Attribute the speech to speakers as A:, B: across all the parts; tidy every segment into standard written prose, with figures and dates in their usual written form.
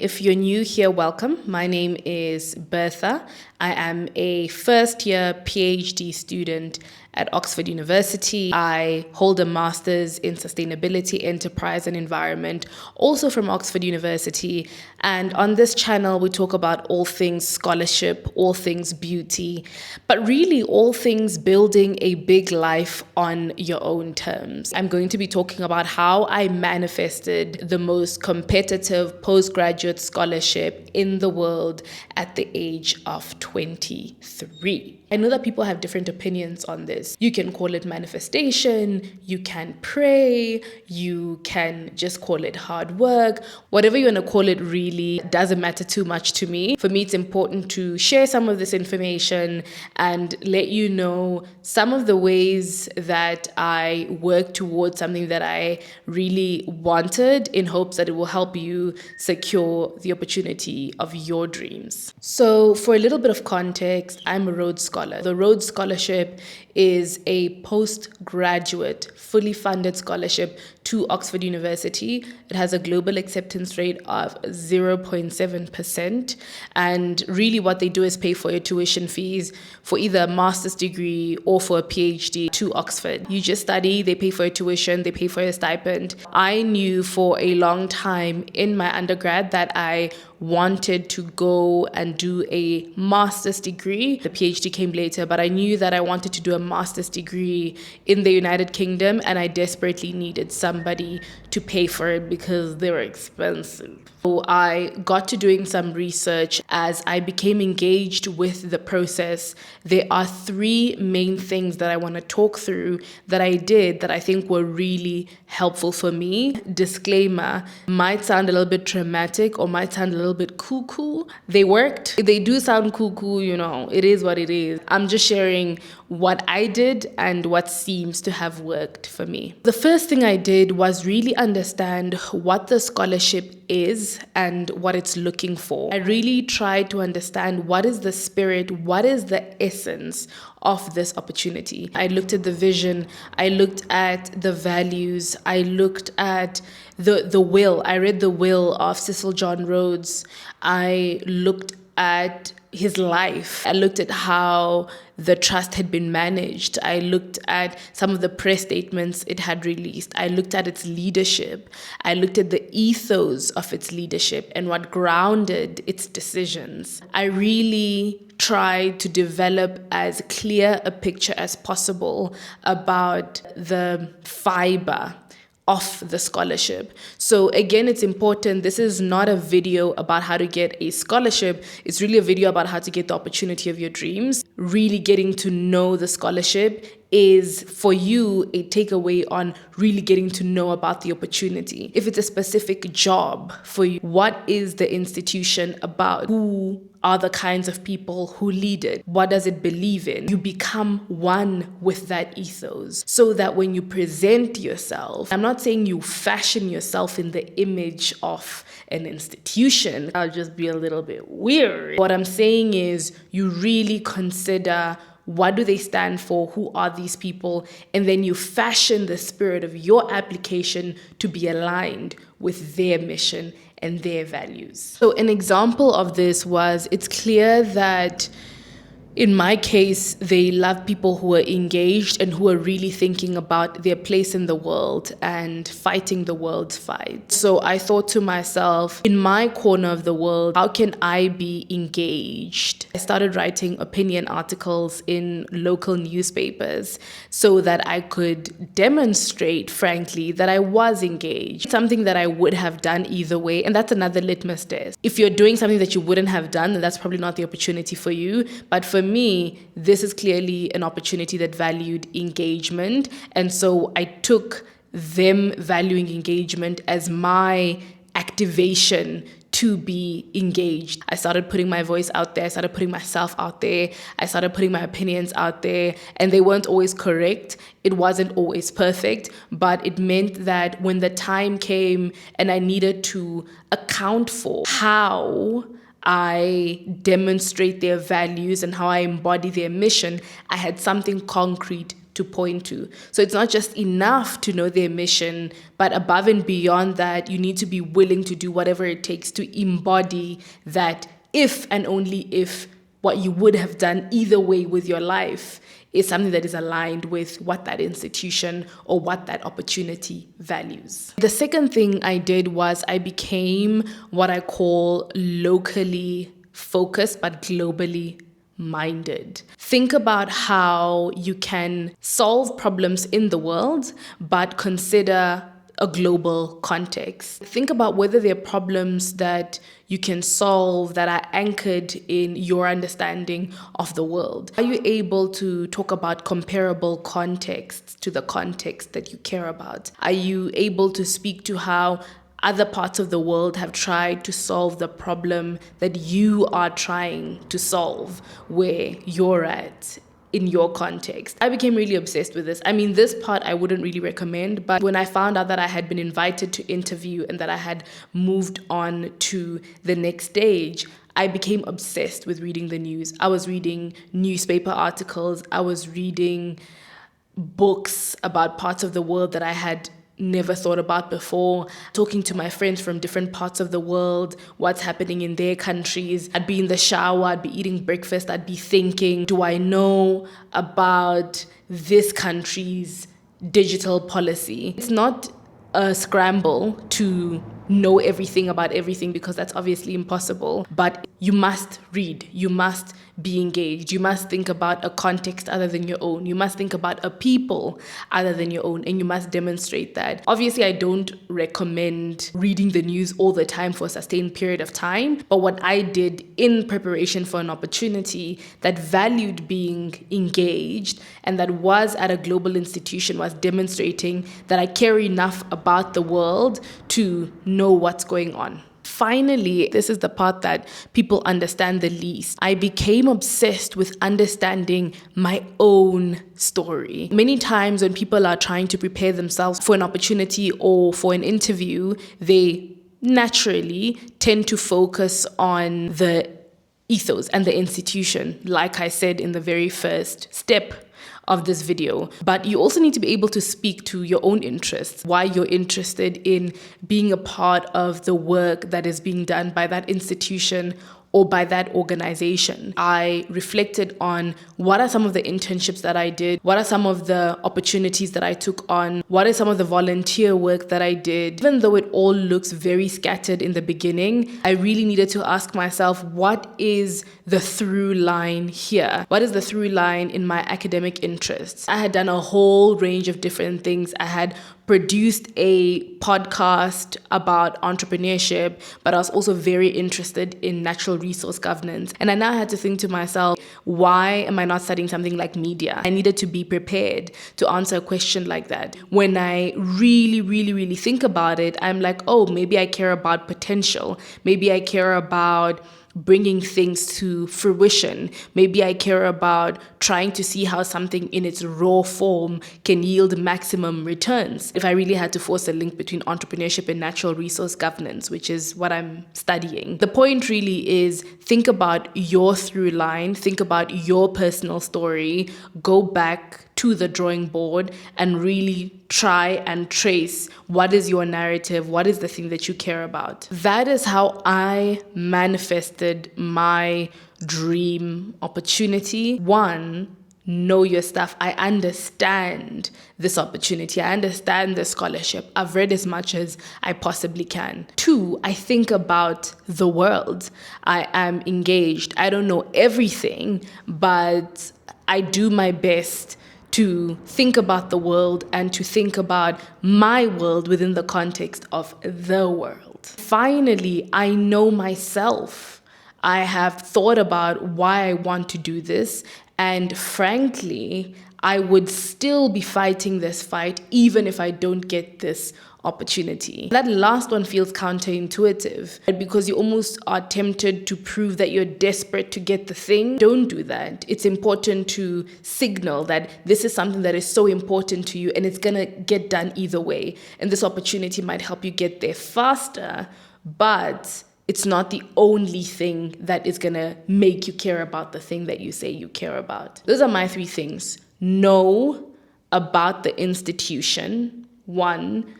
A: If you're new here, welcome. My name is Bertha. I am a first-year PhD student at Oxford University. I hold a master's in sustainability, enterprise, and environment, also from Oxford University. And on this channel, we talk about all things scholarship, all things beauty, but really all things building a big life on your own terms. I'm going to be talking about how I manifested the most competitive postgraduate scholarship in the world at the age of 23. I know that people have different opinions on this. You can call it manifestation, you can pray, you can just call it hard work. Whatever you want to call it really doesn't matter too much to me. For me, it's important to share some of this information and let you know some of the ways that I work towards something that I really wanted in hopes that it will help you secure the opportunity of your dreams. So for a little bit of context, I'm a Rhodes Scholar. The Rhodes Scholarship is a postgraduate, fully funded scholarship to Oxford University. It has a global acceptance rate of 0.7%. And really what they do is pay for your tuition fees for either a master's degree or for a PhD to Oxford. You just study, they pay for your tuition, they pay for your stipend. I knew for a long time in my undergrad that I wanted to go and do a master's degree. The PhD came later, but I knew that I wanted to do a master's degree in the United Kingdom, and I desperately needed somebody to pay for it because they were expensive. So I got to doing some research. As I became engaged with the process, there are three main things that I want to talk through that I did that I think were really helpful for me. Disclaimer, might sound a little bit dramatic or might sound a little bit cuckoo. They worked. They do sound cuckoo, it is what it is. I'm just sharing what I did and what seems to have worked for me. The first thing I did was really understand what the scholarship is and what it's looking for. I really tried to understand what is the spirit, what is the essence of this opportunity. I looked at the vision, I looked at the values, I looked at the will. I read the will of Cecil John Rhodes. I looked at his life. I looked at how the trust had been managed. I looked at some of the press statements it had released. I looked at its leadership. I looked at the ethos of its leadership and what grounded its decisions. I really tried to develop as clear a picture as possible about the fiber of the scholarship. So again, it's important. This is not a video about how to get a scholarship. It's really a video about how to get the opportunity of your dreams. Really getting to know the scholarship is for you a takeaway on really getting to know about the opportunity. If it's a specific job for you, what is the institution about? Who are the kinds of people who lead it? What does it believe in? You become one with that ethos so that when you present yourself, I'm not saying you fashion yourself in the image of an institution. I'll just be a little bit weird. What I'm saying is you really consider what do they stand for? Who are these people? And then you fashion the spirit of your application to be aligned with their mission and their values. So an example of this was, it's clear that in my case, they love people who are engaged and who are really thinking about their place in the world and fighting the world's fight. So I thought to myself, in my corner of the world, how can I be engaged? I started writing opinion articles in local newspapers so that I could demonstrate, frankly, that I was engaged. Something that I would have done either way, and that's another litmus test. If you're doing something that you wouldn't have done, then that's probably not the opportunity for you. But for me, this is clearly an opportunity that valued engagement. And so I took them valuing engagement as my activation to be engaged. I started putting my voice out there. I started putting myself out there. I started putting my opinions out there, and they weren't always correct. It wasn't always perfect, but it meant that when the time came and I needed to account for how I demonstrate their values and how I embody their mission, I had something concrete to to point to. So it's not just enough to know their mission, but above and beyond that, you need to be willing to do whatever it takes to embody that if and only if what you would have done either way with your life is something that is aligned with what that institution or what that opportunity values. The second thing I did was I became what I call locally focused but globally minded. Think about how you can solve problems in the world, but consider a global context. Think about whether there are problems that you can solve that are anchored in your understanding of the world. Are you able to talk about comparable contexts to the context that you care about? Are you able to speak to how other parts of the world have tried to solve the problem that you are trying to solve where you're at in your context? I became really obsessed with this. I mean, this part I wouldn't really recommend, but when I found out that I had been invited to interview and that I had moved on to the next stage, I became obsessed with reading the news. I was reading newspaper articles. I was reading books about parts of the world that I had never thought about before, talking to my friends from different parts of the world, what's happening in their countries. I'd be in the shower, I'd be eating breakfast, I'd be thinking, do I know about this country's digital policy? It's not a scramble to know everything about everything, because that's obviously impossible, but you must read, you must be engaged, you must think about a context other than your own, you must think about a people other than your own, and you must demonstrate that. Obviously, I don't recommend reading the news all the time for a sustained period of time, but what I did in preparation for an opportunity that valued being engaged and that was at a global institution was demonstrating that I care enough about the world to know what's going on. Finally, this is the part that people understand the least. I became obsessed with understanding my own story. Many times when people are trying to prepare themselves for an opportunity or for an interview, they naturally tend to focus on the ethos and the institution, like I said in the very first step of this video. But you also need to be able to speak to your own interests, why you're interested in being a part of the work that is being done by that institution or by that organization. I reflected on what are some of the internships that I did, what are some of the opportunities that I took on, what is some of the volunteer work that I did. Even though it all looks very scattered in the beginning, I really needed to ask myself, what is the through line here? What is the through line in my academic interests? I had done a whole range of different things. I had produced a podcast about entrepreneurship, but I was also very interested in natural resource governance. And I now had to think to myself, why am I not studying something like media? I needed to be prepared to answer a question like that. When I really think about it, I'm like, oh, maybe I care about potential. Maybe I care about bringing things to fruition. Maybe I care about trying to see how something in its raw form can yield maximum returns. If I really had to force a link between entrepreneurship and natural resource governance, which is what I'm studying, the point really is think about your through line, think about your personal story, go back to the drawing board and really try and trace what is your narrative, what is the thing that you care about. That is how I manifested my dream opportunity. One, know your stuff. I understand this opportunity. I understand the scholarship. I've read as much as I possibly can. Two, I think about the world. I am engaged. I don't know everything, but I do my best to think about the world and to think about my world within the context of the world. Finally, I know myself. I have thought about why I want to do this, and frankly, I would still be fighting this fight even if I don't get this opportunity. That last one feels counterintuitive because you almost are tempted to prove that you're desperate to get the thing. Don't do that. It's important to signal that this is something that is so important to you and it's gonna get done either way. And this opportunity might help you get there faster, but it's not the only thing that is gonna make you care about the thing that you say you care about. Those are my three things. Know, about the institution, one,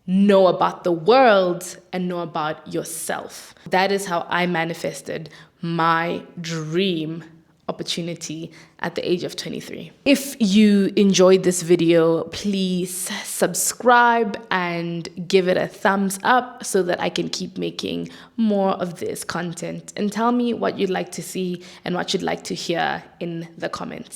A: know about the world, and know about yourself. That is how I manifested my dream opportunity at the age of 23. If you enjoyed this video, please subscribe and give it a thumbs up so that I can keep making more of this content. And tell me what you'd like to see and what you'd like to hear in the comments.